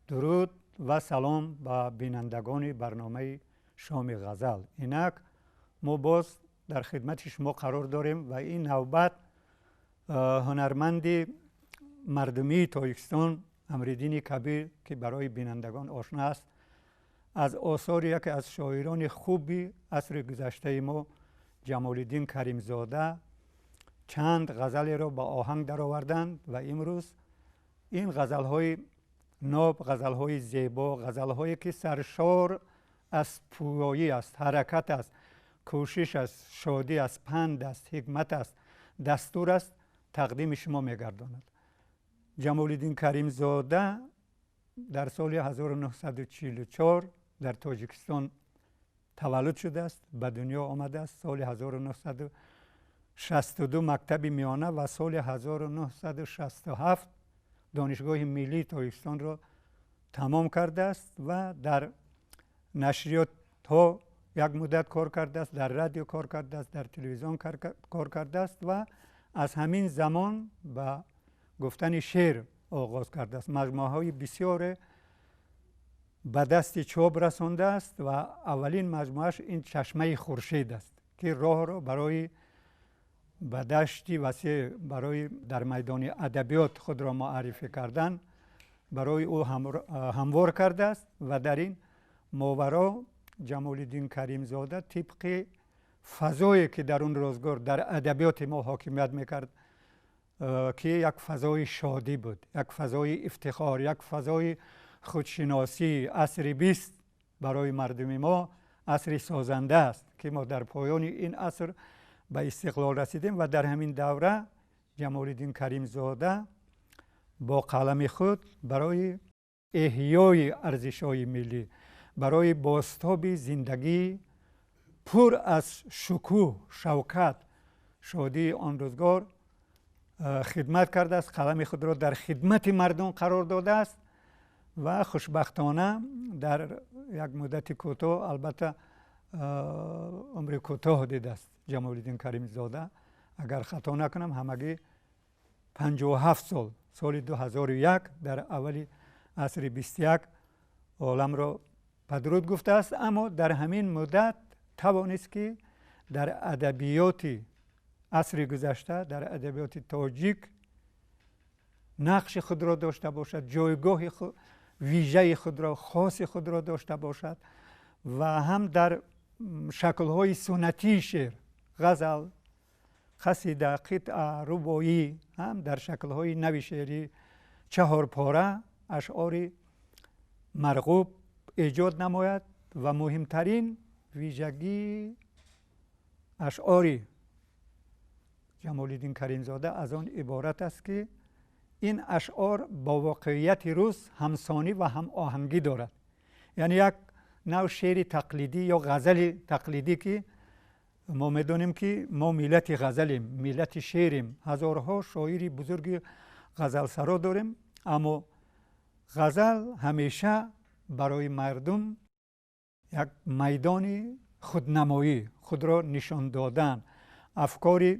درود و سلام به بینندگان برنامه شام غزل. اینک ما باز در خدمت شما قرار داریم و این نوبت هنرمند مردمی تاجیکستان امردین کبیر که برای بینندگان آشنا است، از آثار یکی از شاعران خوبی عصر گذشته ما جمال الدین کریمزاده چند غزل را با آهنگ درآوردند و امروز این غزل‌های ناب، غزل‌های زیبا، غزل‌هایی که سرشار از پویایی است، حرکت است، کوشش است، شادی است، پند است، حکمت است، دستور است، تقدیم شما می‌گرداند. جمال الدین کریمزاده در سال 1944 در تاجیکستان تولد شده است، به دنیا آمده است. سال 1962 مکتب میانه و سال 1967 دانشگاه ملی تاجیکستان را تمام کرده است و در نشریات ها یک مدت کار کرده است، در رادیو کار کرده است، در تلویزیون کار کرده است و از همین زمان به گفتن شعر آغاز کرده است. مجموعه های بسیار به دست چاپ رسانده است و اولین مجموعهش این چشمه خورشید است که راه را برای به دشتی وسیع برای در میدان ادبیات خود را معرفی کردن برای او هموار کرده است و در این ماورا جمال الدین کریمزاده طبق فضایی که در اون روزگار در ادبیات ما حاکمیت میکرد که یک فضای شادی بود، یک فضای افتخار، یک فضای خودشناسی، عصر 20 برای مردم ما عصر سازنده است که ما در پایان این عصر به استقلال رسیدیم و در همین دوره جمال الدین کریمزاده با قلم خود برای احیای ارزش‌های ملی، برای بازتاب زندگی پر از شکوه، شوکت، شادی آن روزگار خدمت کرده است. قلم خود را در خدمت مردم قرار داده است و خوشبختانه در یک مدت کوتاه، البته عمر کوتاه دیده است جمال الدین کریمزاده، اگر خطا نکنم همگی 57 سال، سال 2001 در اول عصر 21 عالم را پدرود گفته است. اما در همین مدت توانست که در ادبیات عصر گذشته، در ادبیات تاجیک نقش خود را داشته باشد، جایگاه ویژه خود را، خاص خود را داشته باشد و هم در شکل‌های سنتی شعر، غزل، قصیده، قطعه، رباعی، هم در شکل‌های نوی شعری چهارپاره اشعار مرغوب ایجاد نماید و مهمترین ویژگی اشعار جمال الدین کریمزاده از آن عبارت است که این اشعار با واقعیت روز همسانی و هم آهنگی دارد. یعنی یک نوع شعر تقلیدی یا غزل تقلیدی که ما میدونیم که ما ملت غزلیم، ملت شعریم، هزارها شاعر بزرگ غزل سرا داریم، اما غزل همیشه برای مردم یک میدان خودنمایی، خود را نشان دادن، افکار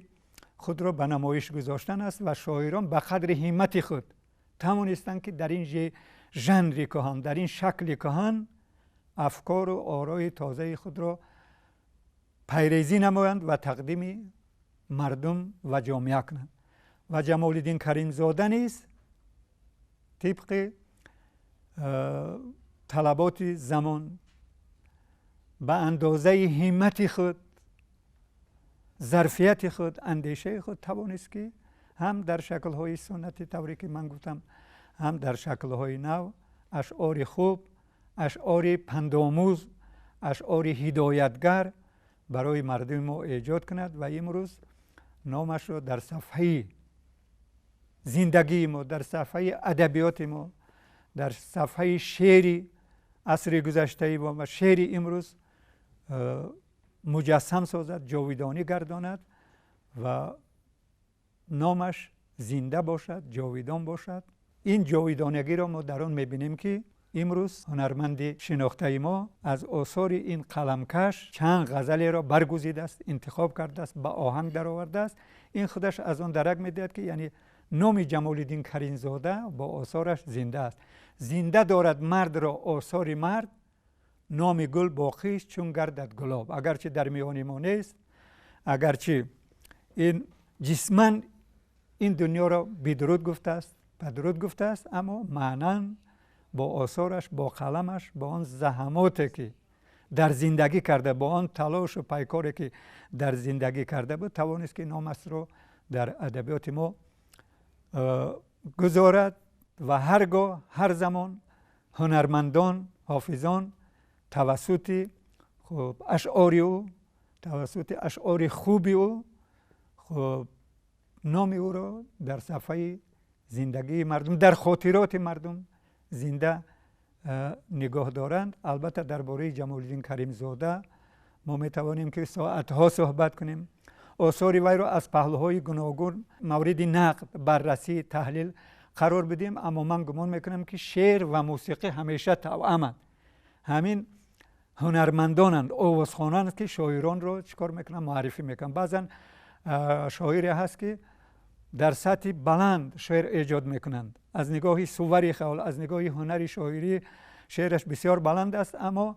خود را به نمایش گذاشتن است و شاعران به قدر همت خود توانستند که در این ژنر کهن، در این شکل کهن افکار و آرای تازه خود را پیریزی نمایند و تقدیم مردم و جامعه کنند. و جمال الدین کریمزاده نیز طبق طلبات زمان به اندازه همت خود، ظرفیت خود، اندیشه خود توانست که هم در شکل‌های سنتی طوری که من گفتم، هم در شکل‌های نو اشعار خوب، اشعار پندآموز، اشعار هدایتگر برای مردم ما ایجاد کند و امروز نامش را در صفحه زندگی ما، در صفحه ادبیات ما، در صفحه شعر عصر گذشته و شعر امروز مجسم سازد، جاویدانی گرداند و نامش زنده باشد، جاویدان باشد. این جاویدانگی را ما در آن میبینیم که امروز هنرمند شناخته ما از آثار این قلمکش چند غزلی را برگزیده است، انتخاب کرده است، به آهنگ درآورده است. این خودش از آن درک میدهد که یعنی نام جمال الدین کریمزاده با آثارش زنده است. زنده دارد مرد را آثار مرد، نام گل باقی است چون گردد گلاب. اگرچه در میان ما نیست، اگرچه این جسماً این دنیا را بدرود گفته است، بدرود گفته است، اما معناً با آثارش، با قلمش، با آن زحماتی که در زندگی کرده، با آن تلاش و پیکاری که در زندگی کرده بود، توانست که نامش را در ادبیات ما گذارد و هرگاه هر زمان هنرمندان، حافظان توسط اشعار او، توسط اشعار خوبی او نام او را در صفحه زندگی مردم، در خاطرات مردم زنده نگاه دارند. البته درباره جمال الدین کریمزاده ما می توانیم که ساعتها صحبت کنیم. آثار وی را از پهلوهای گوناگون مورد نقد، بررسی، تحلیل قرار بدیم، اما من گمان میکنم که شعر و موسیقی همیشه توأمند. همین هنرمندانند، آوازخوانند که شاعران رو چیکار میکنن؟ معرفی میکنن. بعضا شاعری هست که در سطح بلند شعر ایجاد میکنند، از نگاه صوری خیال، از نگاه هنری شاعری شعرش بسیار بلند است، اما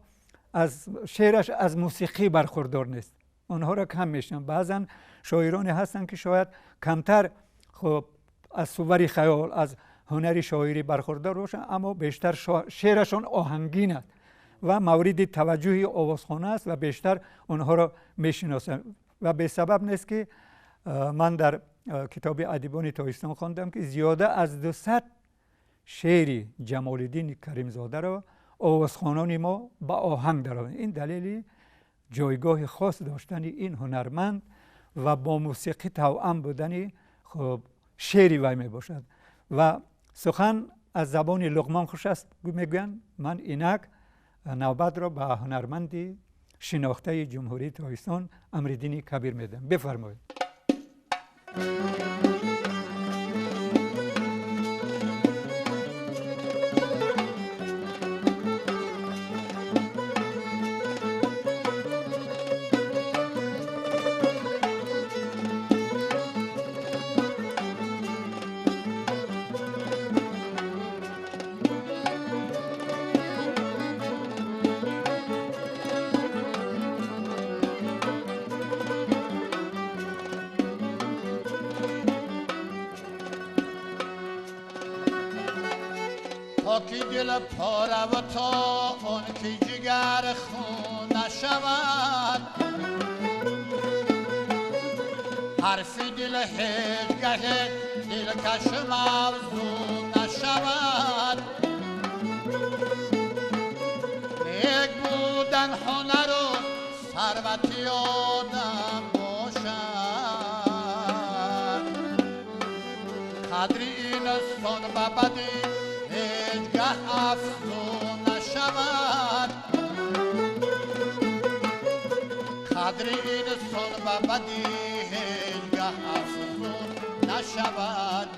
از شعرش از موسیقی برخوردار نیست. آنها را کم میشنم. بعضا شاعرانی هستند که شاید کمتر خب از صوری خیال، از هنری شاعری برخوردار باشند، اما بیشتر شعرشان آهنگین است و مورد توجه آوازخوانه است و بیشتر آنها را میشناسم. و به سبب نیست که من در کتاب ادیبان تاجیکستان خواندم که زیاده از 200 شعر جمال الدین کریمزاده را آوازخوانان ما با آهنگ درآوردند. این دلیل جایگاه خاص داشتن این هنرمند و با موسیقی توأم بودن خب شعری وی می باشد. و سخن از زبان لقمان خوش است میگویند. من اینک نوبت را به هنرمند شناخته جمهوری تاجیکستان امرالدین کبیر میدم. بفرمایید. پاکی دل پاره و تا اون که جگر خون نشود، حرفی دل هیچگه دلکش موضوع نشود. نیک بودن هنر و ثروتی آدم باشد، قدری این سن ببدی افزون نشود. قدر این سن و بدی هیچگه افزون نشود.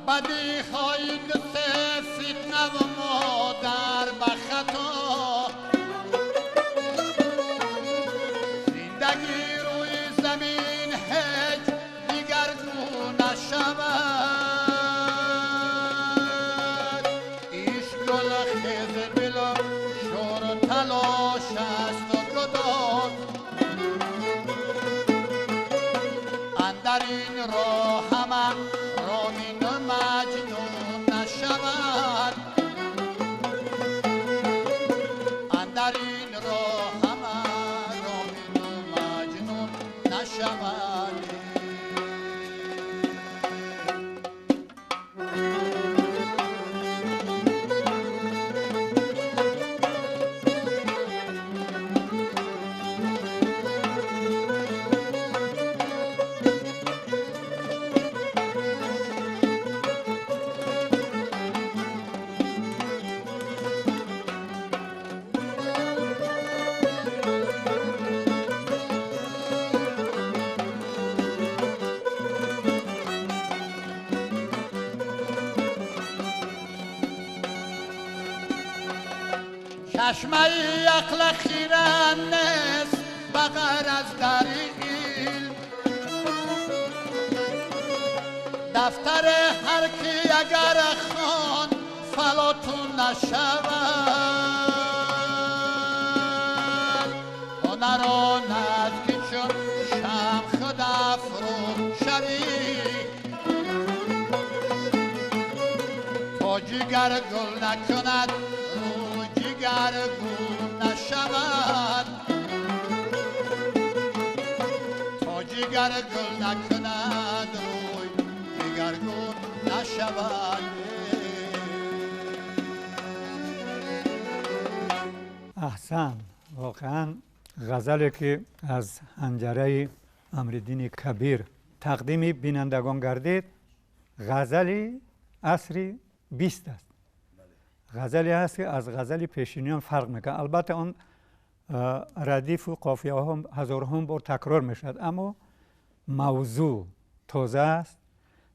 بدی خواهید فتنه و مادر به خطا، زندگی روی زمین هیچ دیگرگون نشود. عشق گل خیز دل و شور تلاش است و جدا، اندر این راه همه رامین و مجنون نشود. اندر این راه همه رامین و مجنون نشود. چشمه عقل خیره نیست بغیر از دلیل، دفتر هر کی اگر خان فلاتون نشود، هنر و نزدیک چون شم خود افرو شوی، تا جگر گل نکند رو جگر گل نشود، تا جگر گل نکند روی جگر گل نشود. احسن. واقعا غزلی که از حنجره امرالدین کبیر تقدیم بینندگان گردید غزلی عصر 20 است. غزلی هست که از غزل پیشینیان فرق میکنه. البته اون ردیف و قافیه هم هزارهم بار تکرار میشد، اما موضوع تازه است،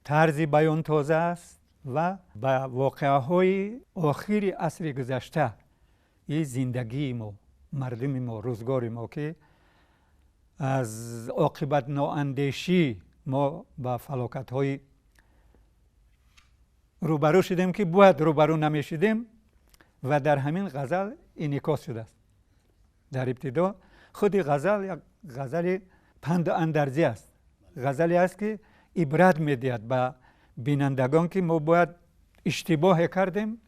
طرز بیان تازه است و با واقعه های آخری عصر گذشته این زندگی ما، مردم ما، روزگار ما که از عاقبت نااندیشی ما با فلاکت های روبرو شدیم که باید روبرو نمیشدیم و در همین غزل انعکاس شده است. در ابتدا خود غزل یک غزل پند اندرزی است، غزلی است که عبرت میدهد به بینندگان که ما باید اشتباه کردیم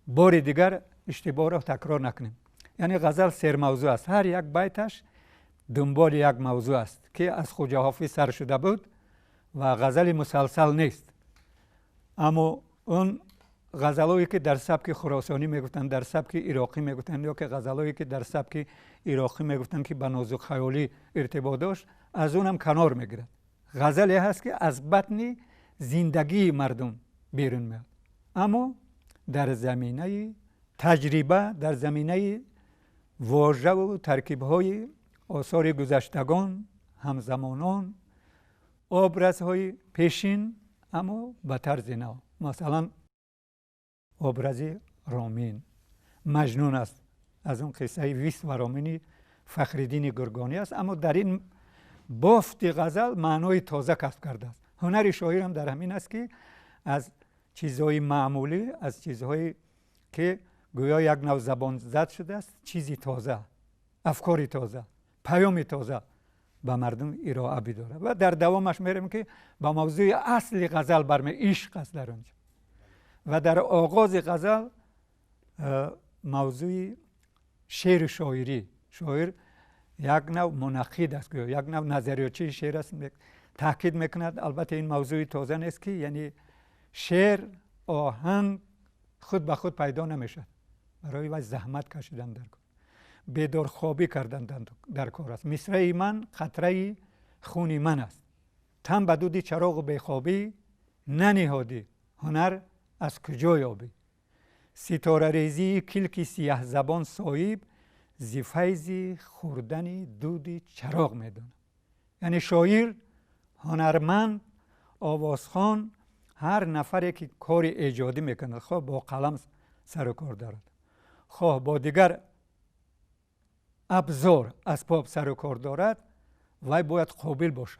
بار دیگر اشتباه را تکرار نکنیم. یعنی غزل سر موضوع است، هر یک بیتش دنبال یک موضوع است که از خواجه حافظ سر شده بود و غزل مسلسل نیست. اما اون غزلایی که در سبک خراسانی میگفتن، در سبک عراقی میگفتن، یا که غزلایی که در سبک عراقی میگفتن که به نازک خیالی ارتباط داشت، از اونم کنار میگیرد. غزلی هست که از بطن زندگی مردم بیرون میاد، اما در زمینه تجربه، در زمینه واژه و ترکیب‌های آثار گذشتگان، همزمانان، ابرازهای پیشین اما به طرز نو. مثلا ابراز رامین مجنون است، از اون قصه ویس و رامینی فخرالدین گرگانی است، اما در این بافت غزل معنای تازه کسب کرده است. هنر شاعر هم در همین است که از چیزهای معمولی، از چیزهایی که گویا یک نوع زبان زد شده است، چیزی تازه، افکاری تازه، پیام تازه به مردم ارائه بداره و در دوامش میریم که با موضوع اصلی غزل برمی عشق است در اونجا. و در آغاز غزل موضوع شعر شاعری، شاعر یک نوع منقد است، یک نوع نظریاتچی شعر است، تاکید میکند. البته این موضوع تازه نیست که یعنی شعر آهنگ خود به خود پیدا نمیشد، برای وای زحمت کشیدن در کار، بیدار خوابی کردن در کار است. مصرع من قطره خون من است، تن به دود چراغ بیخوابی ننهادی، هنر از کجا یابی، ستاره ریزی کلک سیاه زبان صایب، ز فیض خوردن دود چراغ میدونه. یعنی شاعر، هنرمند، آوازخوان، هر نفری که کار ایجادی میکنه، خواه با قلم سر و کار دارد، خواه با دیگر ابزار اسباب سر و کار دارد، وی باید قابل باشد،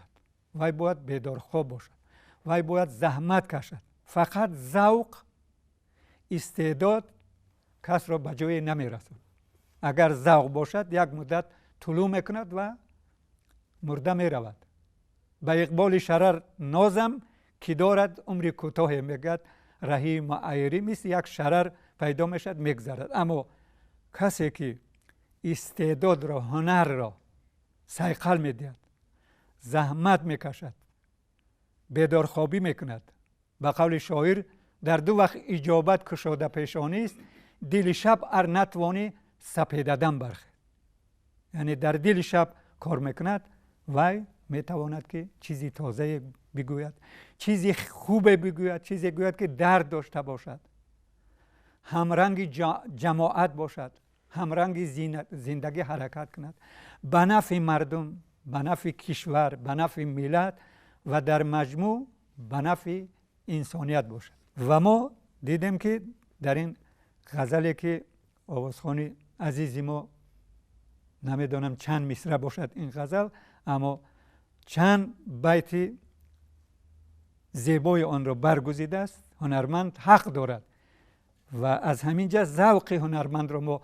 وی باید بیدارخواب باشد، وی باید زحمت کشد. فقط ذوق، استعداد کس را به جای نمیرسد. اگر ذوق باشد یک مدت طلوع میکند و مرده میرود. به اقبال شرر نازم که دارد عمر کوتاه، میگد رحیم و ایری، مثل یک شرر پیدا میشد میگذرد. اما کسی که استعداد را، هنر را صیقل میدهد، زحمت میکشد، بیدارخوابی میکند، به قول شاعر در دو وقت اجابت کشاده پیشانی است، دل شب ار نتوانی سپیده دم برخه. یعنی در دل شب کار میکند، وی میتواند که چیزی تازه بگوید، چیزی خوبه بگوید، چیزی گوید که درد داشته باشد، همرنگ جماعت باشد، همرنگ زندگی حرکت کند، به نفع مردم، به نفع کشور، به نفع ملت و در مجموع به نفع انسانیت باشد. و ما دیدیم که در این غزلی که آوازخوان عزیزی ما نمیدونم چند مصرع باشد این غزل، اما چند بیت زیبای آن را برگزیده است. هنرمند حق دارد و از همینجا ذوق هنرمند را ما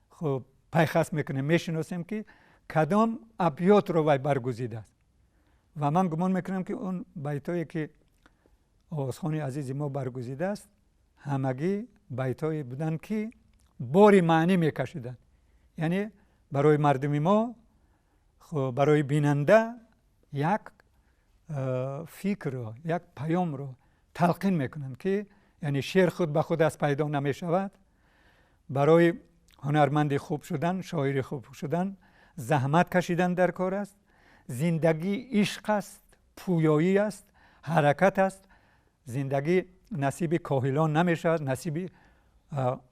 خب پیخست میکنیم، میشناسیم که کدام ابیات رو وی برگزیده است و من گمان میکنم که اون بیتایی که آوازخوان عزیزی ما برگزیده است همگی بیتایی بودن که باری معنی میکشیدن، یعنی برای مردم ما خب برای بیننده یک فکر رو، یک پیام رو تلقین میکنن که یعنی شعر خود به خود از پیدا نمیشود. برای هنرمند خوب شدن، شاعر خوب شدن زحمت کشیدن در کار است. زندگی عشق است، پویایی است، حرکت است. زندگی نصیب کاهلان نمیشود، نصیب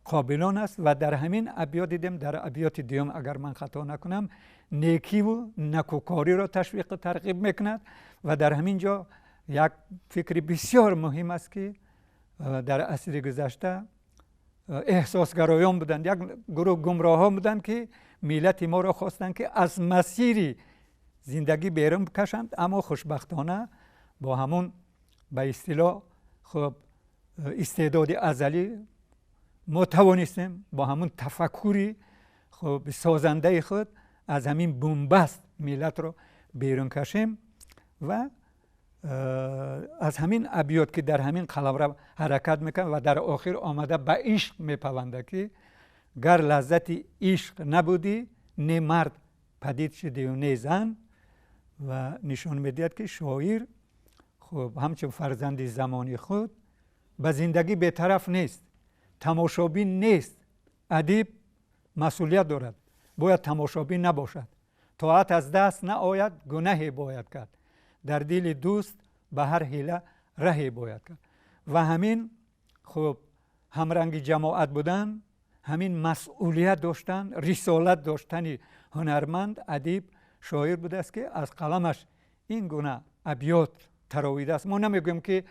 قابلان است. و در همین ابیات دیدم، در ابیات دیوم اگر من خطا نکنم، نیکی و نکوکاری را تشویق و ترغیب میکند و در همین جا یک فکر بسیار مهم است که در عصر گذشته احساسگرایان بودند، یک گروه گمراهان بودند که ملت ما را خواستند که از مسیر زندگی بیرون بکشند، اما خوشبختانه با همون به اصطلاح خب استعداد ازلی ما توانستیم با همون تفکری خب سازنده خود از همین بنبست ملت رو بیرون کشیم و از همین ابیات که در همین قلمرو حرکت میکنه و در آخر آمده به عشق میپونده که گر لذت عشق نبودی نه مرد پدید شدی و نه زن، و نشان میدهد که شاعر خب همچون فرزند زمانی خود به زندگی بی‌طرف نیست، تماشابین نیست. ادیب مسئولیت دارد، باید تماشابین نباشد. طاعت از دست نه آید، گناهی باید کرد. در دل دوست به هر حیله رهی باید کرد. و همین خب همرنگ جماعت بودن، همین مسئولیت داشتن، رسالت داشتن هنرمند، ادیب، شاعر بوده است که از قلمش این گونه ابیات تراویده است. ما نمیگویم که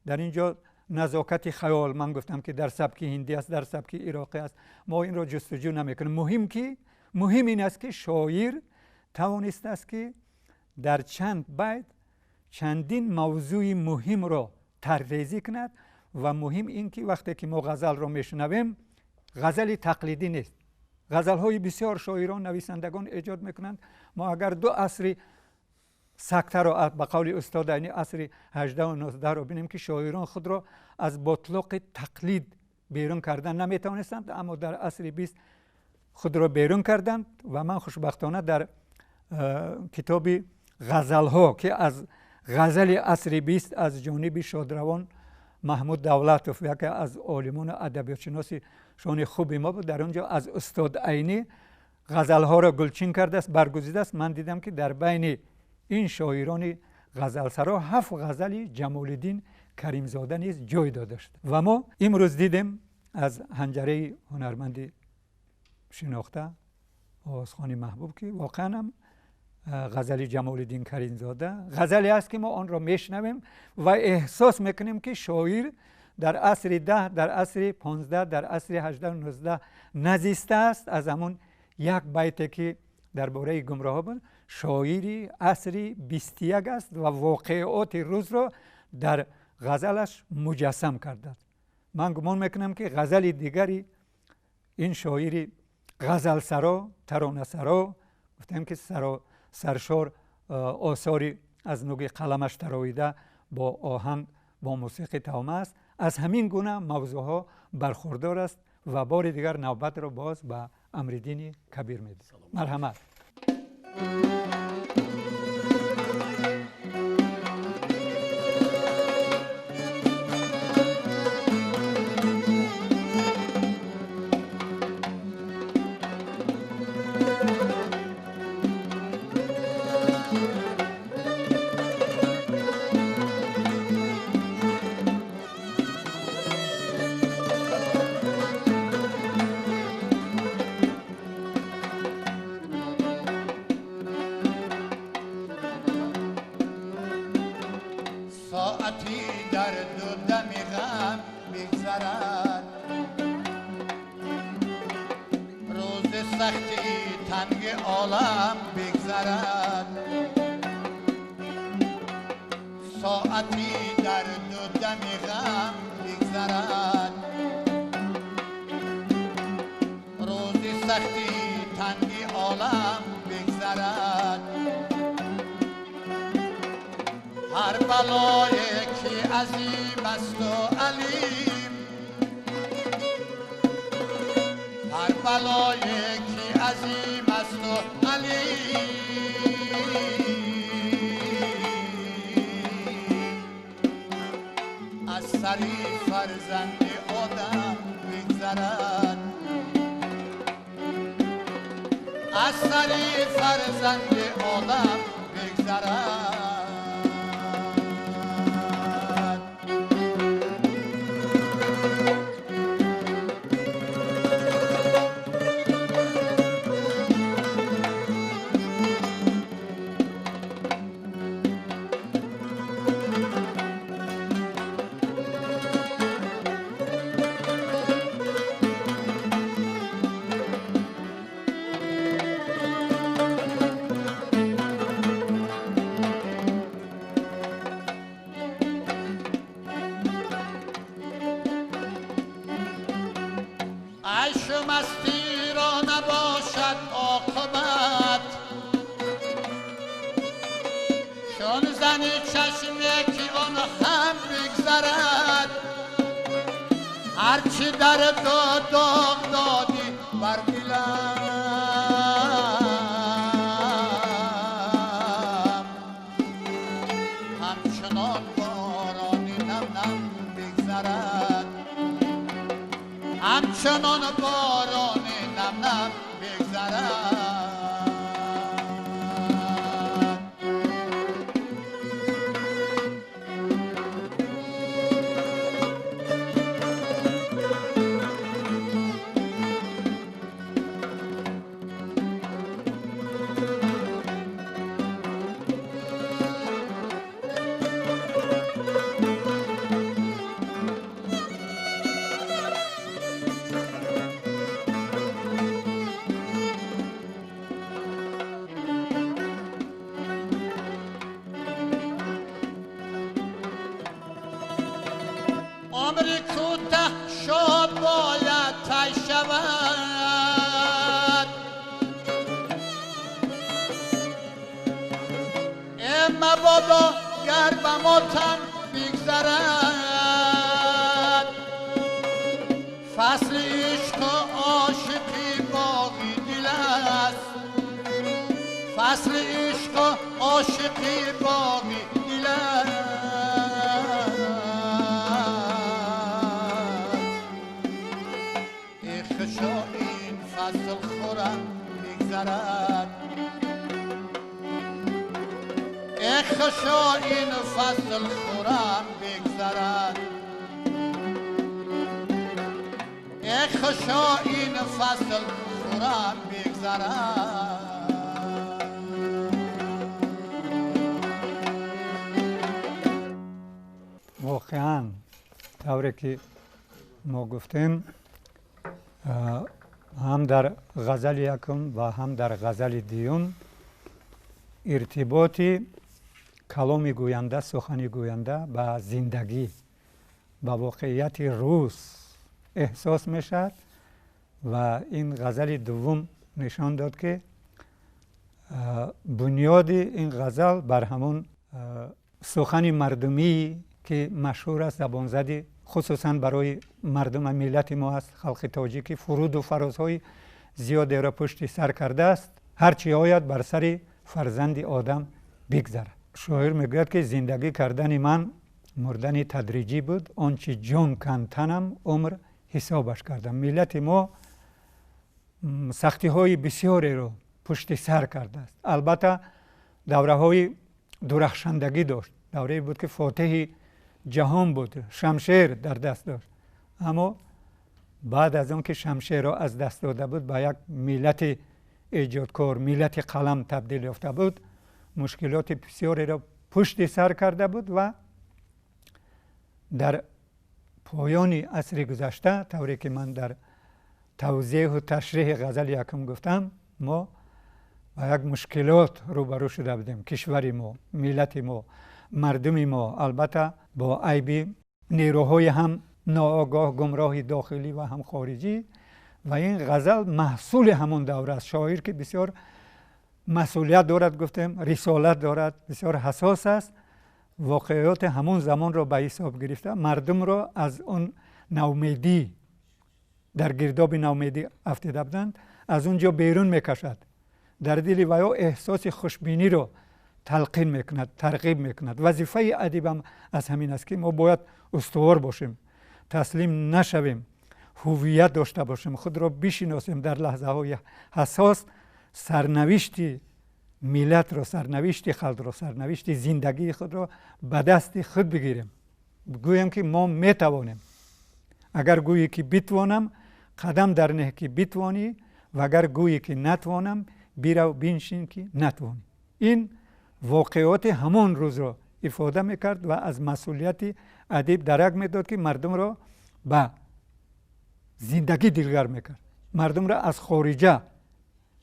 در اینجا نزاکت خیال، من گفتم که در سبک هندی است، در سبک عراقی است، ما این را جستجو نمیکنیم. مهم این است که شاعر توانسته است که در چند بیت چندین موضوع مهم را طرح‌ریزی کند و مهم این که وقتی که ما غزل را میشنویم غزل تقلیدی نیست. غزل‌های بسیار شاعران، نویسندگان ایجاد میکنند. ما اگر دو عصر سکته را به قول استاد یعنی عصر 18 و 19 را ببینیم که شاعران خود را از باطلاق تقلید بیرون کردن نمیتوانستند، اما در عصر 20 خود را بیرون کردند. و من خوشبختانه در کتاب غزل‌ها که از غزل عصر 20 از جانب شادروان محمود دولتوف، یکی از عالمان ادبیات شناسی شان خوب ما بود، در اونجا از استاد عینی غزل‌ها را گلچین کرده است، برگزیده است. من دیدم که در بین این شاعران غزلسرا 7 غزل جمال الدین کریمزاده نیز جای داده است. و ما امروز دیدیم از حنجره هنرمند شناخته آوازخوان محبوب که واقعا هم غزل جمال الدین کریمزاده غزلی است که ما آن را میشنویم و احساس میکنیم که شاعر در عصر 10، در عصر 15، در عصر 18 و 19 نزیسته است. از همون یک بیت که درباره گمراه بود، شاعری عصر 21 است و واقعات روز را در غزلش مجسم کرده است. من گمان میکنم که غزل دیگری این شاعری غزل سرا، ترانه سرا، گفتیم که سرشار آثاری از نوع قلمش تراویده با آهنگ، با موسیقی توامه است، از همین گونه موضوعها برخوردار است. و بار دیگر نوبت را باز به امرالدین کبیر میدیم. مرحمت. ساعتی در دو دمی غم میگذرد، تنگ عالم بگذرد، ساعتی در دو دمی غم بگذرد، روزی سختی تنگی عالم بگذرد، هر بلایی که عظیم است و علیم، هر بلایی که عظیم است و علیم، از سری فرزند آدم بگذرد، از سری فرزند آدم بگذرد. عیش و مستی را نباشد عاقبت، چون زنی چشمه که آن هم بگذرد، هرچی در دو داغ دادی بر دلم، همچنان بارانی نم نم بگذرد، همچنان باران نم نم بگذرد. عمری کوته شد باید طی شود، مبادا گر به ما تن بگذرد، فصل عشق و عاشقی باقی دل است، فصل عشق و عاشقی باقی دل است. خشا این فصل خورم بگذرد، خشا این فصل خورم بگذرد، خشا این فصل خورم بگذرد. واقعا طوری که ما گفتیم هم در غزل یکم و هم در غزل دیوم ارتباطی کلامی گوینده، سخنی گوینده به زندگی، به واقعیت روز احساس میشد و این غزل دوم نشان داد که بنیاد این غزل بر همون سخن مردمی که مشهور است، زبانزدی خصوصا برای مردم ملت ما است، خلق تاجیکی فرود و فرازهای زیادی را پشت سر کرده است. هرچی آید بر سر فرزند آدم بگذرد. شاعر میگوید که زندگی کردن من مردن تدریجی بود، آنچه جان کندنم عمر حسابش کردم. ملت ما سختی های بسیاری رو پشت سر کرده است. البته دوره های درخشندگی داشت، دوره بود که فاتح جهان بود، شمشیر در دست داشت، اما بعد از اون که شمشیر را از دست داده بود به یک ملت ایجادکار، ملت قلم تبدیل یافته بود، مشکلات بسیاری را پشت سر کرده بود و در پایان عصر گذشته، طوری که من در توضیح و تشریح غزل یکم گفتم، ما با یک مشکلات روبرو شده بودیم، کشور ما، ملت ما، مردم ما، البته با عیب نیروهای هم ناآگاه، گمراه داخلی و هم خارجی. و این غزل محصول همون دوره است. شاعر که بسیار مسئولیت دارد، گفتیم رسالت دارد، بسیار حساس است، واقعیات همون زمان را به حساب گرفته، مردم را از اون ناامیدی، در گرداب ناامیدی افتاده بودند، از اونجا بیرون میکشد، در دل ویا احساس خوشبینی را تلقین میکند، ترغیب میکند. وظیفه ادیب هم از همین است که ما باید استوار باشیم، تسلیم نشویم، هویت داشته باشیم، خود را بشناسیم، در لحظه های حساس سرنوشت ملت را، سرنوشت خلق را، سرنوشت زندگی خود را به دست خود بگیریم، گویم که ما میتوانیم. اگر گویی که بتوانم قدم در نه که بتوانی، و اگر گویی که نتوانم بیرو بنشین که نتوانی. این واقعات همون روز را افاده میکرد و از مسئولیت ادیب درک میداد که مردم را به زندگی دلگر میکرد، مردم را از خارجه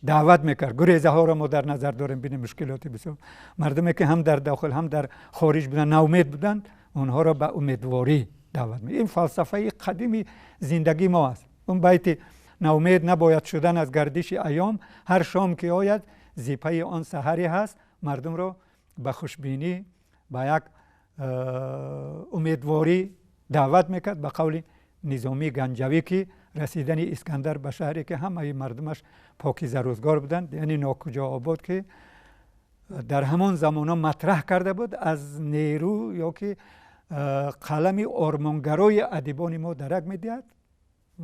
دعوت میکرد. گریزه ها را ما در نظر داریم، بین مشکلاتی بسیار، مردمی که هم در داخل هم در خارج بودن، ناامید بودند، اونها را به امیدواری دعوت میکرد. این فلسفه قدیمی زندگی ما است. اون بیت ناامید نباید شدن از گردش ایام، هر شام که آید زیپه آن سحری هست، مردم را به خوشبینی، به یک امیدواری دعوت میکرد. به قول نظامی گنجوی که رسیدن اسکندر به شهری که همه مردمش پاکیزه روزگار بودند، یعنی ناکجا آباد، که در همان زمان مطرح کرده بود، از نیرو یا که قلم آرمانگرای ادیبان ما درک میدهد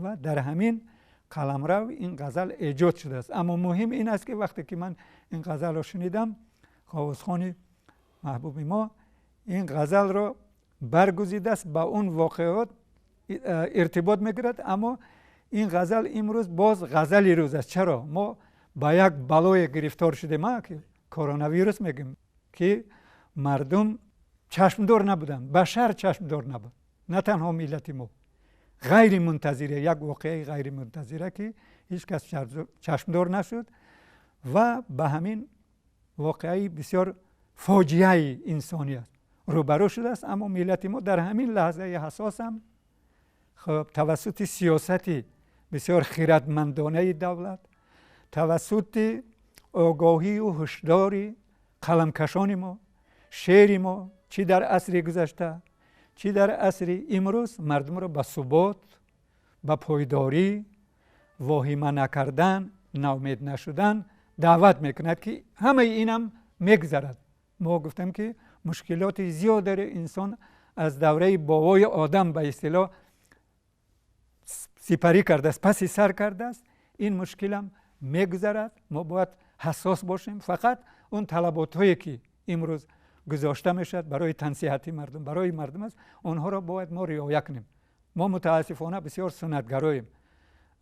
و در همین قلمرو این غزل ایجاد شده است. اما مهم این است که وقتی که من این غزل را شنیدم، قاووسخان محبوب ما این غزل را برگزیده است، با اون واقعات ارتباط میگیرد. اما این غزل امروز باز غزل روز است. چرا؟ ما با یک بلای گرفتار شده، ما که کرونا ویروس میگیم، که مردم چشمدار نبودن، بشر چشمدار نبود، نه تنها ملت ما. غیر منتظره، یک واقعه غیر منتظره که هیچ کس چشمدار نشد و به همین واقعه بسیار فاجعه انسانیت روبرو شده است. اما ملت ما در همین لحظه حساس هم خب توسط سیاستی بسیار خردمندانه دولت، توسط آگاهی و هشداری قلمکشان ما، شعر ما، چی در عصر گذشته چی در عصر امروز، مردم را به ثبات، به پایداری، واهمه نکردن، ناامید نشدن دعوت میکند که همه اینم میگذرد. ما گفتم که مشکلات زیاد داره انسان از دوره بابای آدم به اصطلاح سپری کرده است، پس سر کرده است. این مشکل هم میگذرد. ما باید حساس باشیم. فقط اون طلبات هایی که امروز گذاشته میشد برای تنصیحاتی مردم، برای مردم است، اونها را باید ما رعایت کنیم. ما متاسفانه بسیار سنتگراییم،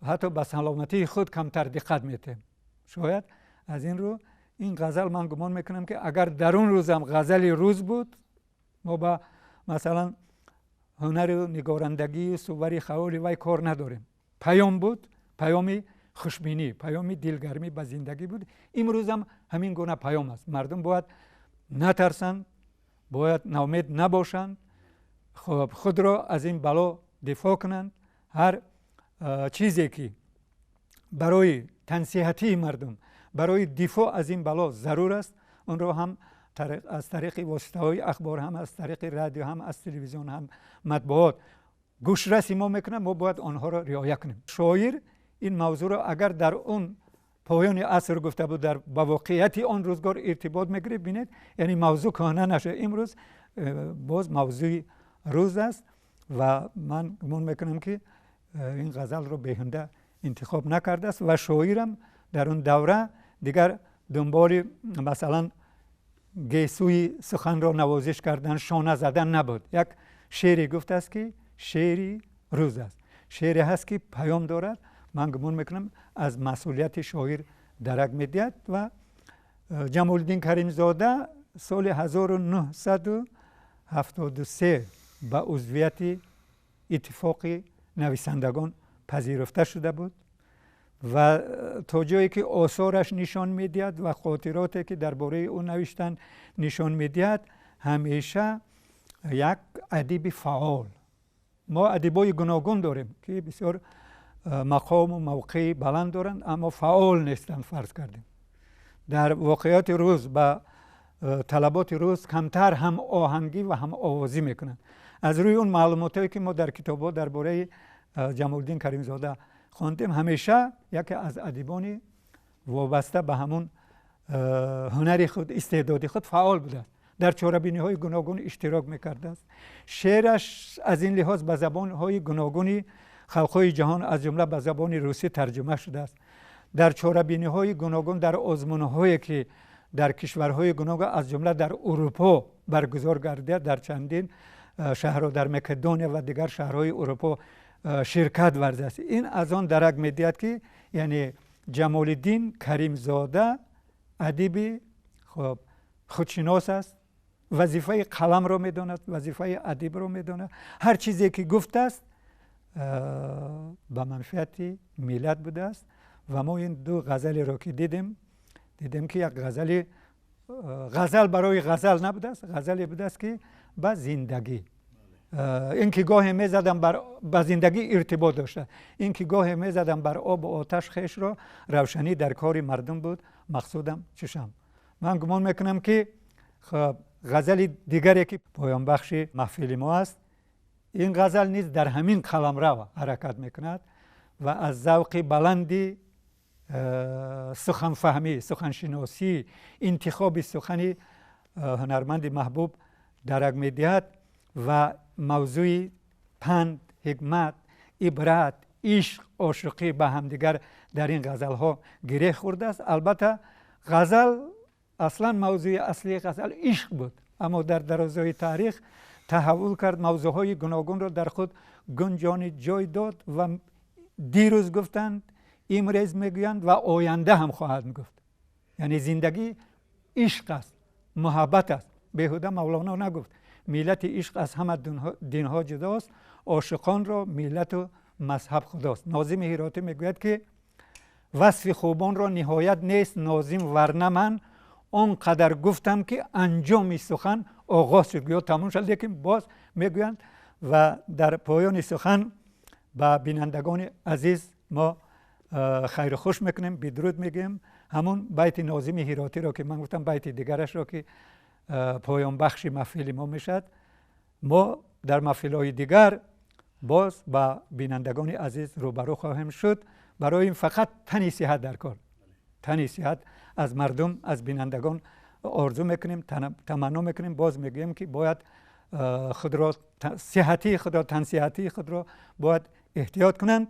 حتی به سلامتی خود کمتر دقت میتیم. شاید از این رو این غزل من گمان میکنم که اگر در اون روز هم غزل روز بود، ما با مثلا هنر و نگارندگی و صوری خیالی وی کار نداریم. پیام بود، پیامی خوشبینی، پیامی دلگرمی به زندگی بود. امروز هم همین گونه پیام است. مردم باید نترسند، باید ناامید نباشند، خود را از این بلا دفاع کنند. هر چیزی که برای تنصیحاتی مردم، برای دفاع از این بلا ضرور است، اون را هم از طریق واسطه های اخبار، هم از طریق رادیو، هم از تلویزیون، هم مطبوعات گوشرسی ما میکنن. ما باید آنها را رعایت کنیم. شاعر این موضوع را اگر در اون پایان عصر گفته بود، در با واقعیت آن روزگار ارتباط میگیره، بینید یعنی موضوع کهنه نشه. امروز باز موضوع روز است و من گمان میکنم که این غزل رو بهنده انتخاب نکرده است و شاعرم در اون دوره دیگر دنبال مثلا گیسوی سخن را نوازش کردن، شانه زدن نبود. یک شعری گفته است که شعری روز است، شعری هست که پیام دارد. من گمان میکنم از مسئولیت شاعر درک میدهد. و جمال الدین کریمزاده سال 1973 به عضویت اتفاق نویسندگان پذیرفته شده بود و تا جایی که آثارش نشان میدهد و خاطراتی که درباره او نوشتن نشان میدهد، همیشه یک ادیب فعال. ما ادیبای گوناگون داریم که بسیار مقام و موقع بلند دارند اما فعال نیستند. فرض کردیم در واقعیت روز با طلبات روز کمتر هم آهنگی و هم آوازی میکنند. از روی اون معلوماتی که ما در کتاب‌ها درباره جمال الدین کریم زاده خواندیم، همیشه یکی از ادیبان وابسته به همون هنر خود، استعداد خود فعال بوده است. در چاره‌بینی‌های گوناگون اشتراک می‌کرده است. شعرش از این لحاظ به زبان‌های گوناگونی خلق‌های جهان از جمله به زبان روسی ترجمه شده است. در چاره‌بینی‌های گوناگون در آزمون‌هایی که در کشورهای گوناگون از جمله در اروپا برگزار گردید، در چندین شهرها در مقدونیه و دیگر شهرهای اروپا شرکت ورزیده است. این از آن درک می‌دهد که یعنی جمال الدین کریم زاده ادیب خودشناس است، وظیفه قلم را می‌داند، وظیفه ادیب را می‌داند. هر چیزی که گفته است به منفعت ملت بوده است. و ما این دو غزل را که دیدیم که یک غزل برای غزل نبوده است، غزلی بوده است که به زندگی، این که گاهی می‌زدم به زندگی ارتباط داشته، این که گاهی می‌زدم بر آب و آتش خویش را، روشنی در کار مردم بود مقصودم چشم. من گمان میکنم که خب غزل دیگری که پایان بخش محفل ما است، این غزل نیز در همین قلمرو حرکت میکند و از ذوق بلندی سخن فهمی، سخن شناسی، انتخاب سخن هنرمند محبوب درک میدهد و موضوع پند، حکمت، عبرت، عشق، عاشقی به همدیگر در این غزل ها گره خورده است. البته غزل اصلا موضوع اصلی غزل عشق بود، اما در درازای تاریخ تحول کرد، موضوعهای گوناگون را در خود گنجان جای داد و دیروز گفتند، امروز میگویند و آینده هم خواهد گفت. یعنی زندگی عشق است، محبت است. بیهوده مولانا نگفت ملت عشق از همه دینها جداست، عاشقان را ملت و مذهب خداست. ناظم هراتی میگوید که وصف خوبان را نهایت نیست ناظم، ورنه من آنقدر گفتم که انجام سخن آغاز شد. یا تمام شد، لیکن باز میگویند. و در پایان سخن به بینندگان عزیز ما خیر خوش میکنیم، بدرود میگیم. همون بیت ناظم هراتی را که من گفتم، بیت دیگرش را که پایان بخش محفل ما میشد. ما در محفل‌های دیگر باز با بینندگان عزیز روبرو خواهیم شد. برای این فقط تن صحت در کار، تن صحت از مردم، از بینندگان آرزو میکنیم، تمنا میکنیم. باز میگیم که باید خود را صحتی خود را، تن صحتی خود را باید احتیاط کنند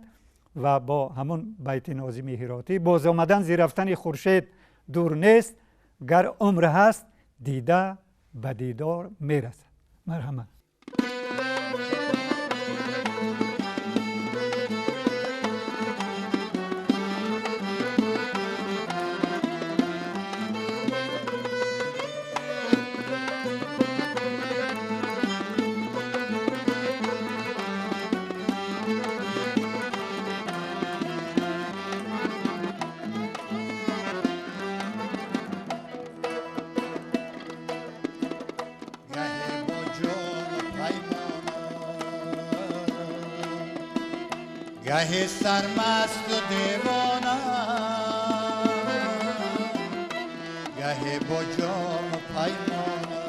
و با همون بیت ناظم هراتی، باز آمدن زی رفتن خورشید دور نیست، گر عمر هست دیده به دیدار میرسد. مرحمت. گهی سرمست و دیوانه، گهی با جام و پیمانه،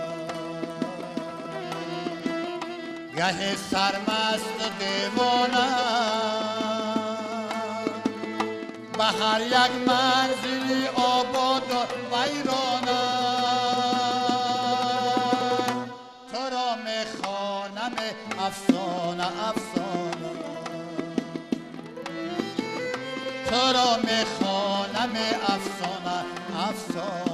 گهی سرمست و دیوانه، به هر یک منزلی آباد و ویرانه. تو را میخوانم افسانه افسانه، تو را میخوانم افسانه افسانه.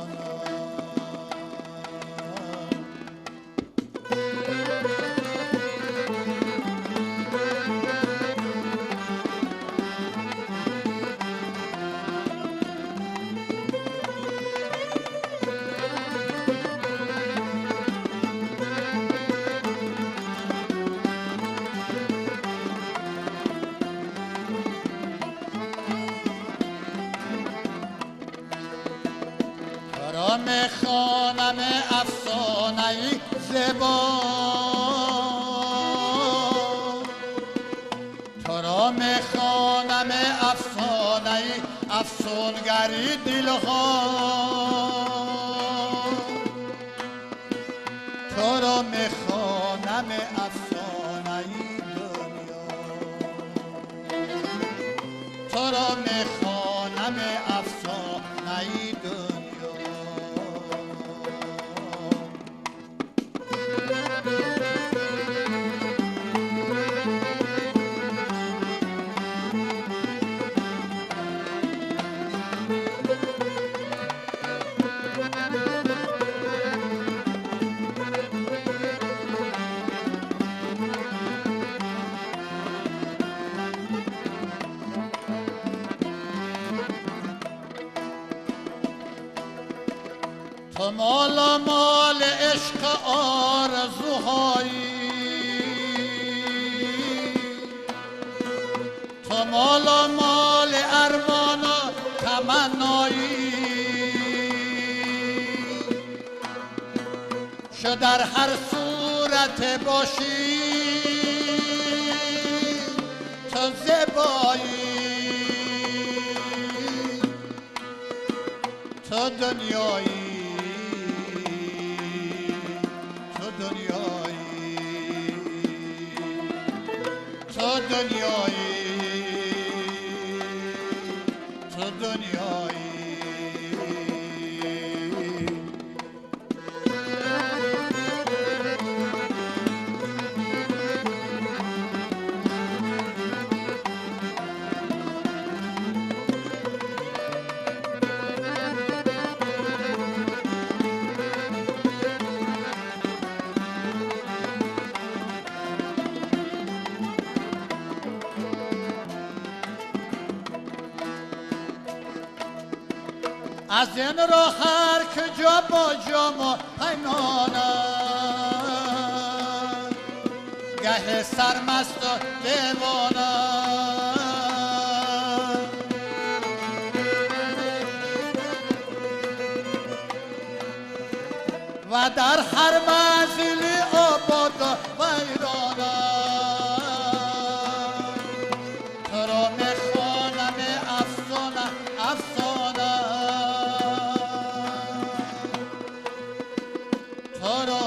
افسانه زبا تو را میخوانم افسانه افسونگری دلها تو را میخوانم افسانه دنیا تو را میخوانم افسانه دنیا تو مال عشق آرزوهایی تو مال ارمان و تمنایی شو در هر صورت باشی تو زیبایی تو دنیایی تو دنیایی تو دنیایی از این را هر کجا با جام و پیمانم گه سرمست و دیوانم و در هر منزلی آباد و ویرانم تو را میخوانم افسانه افسانه تو را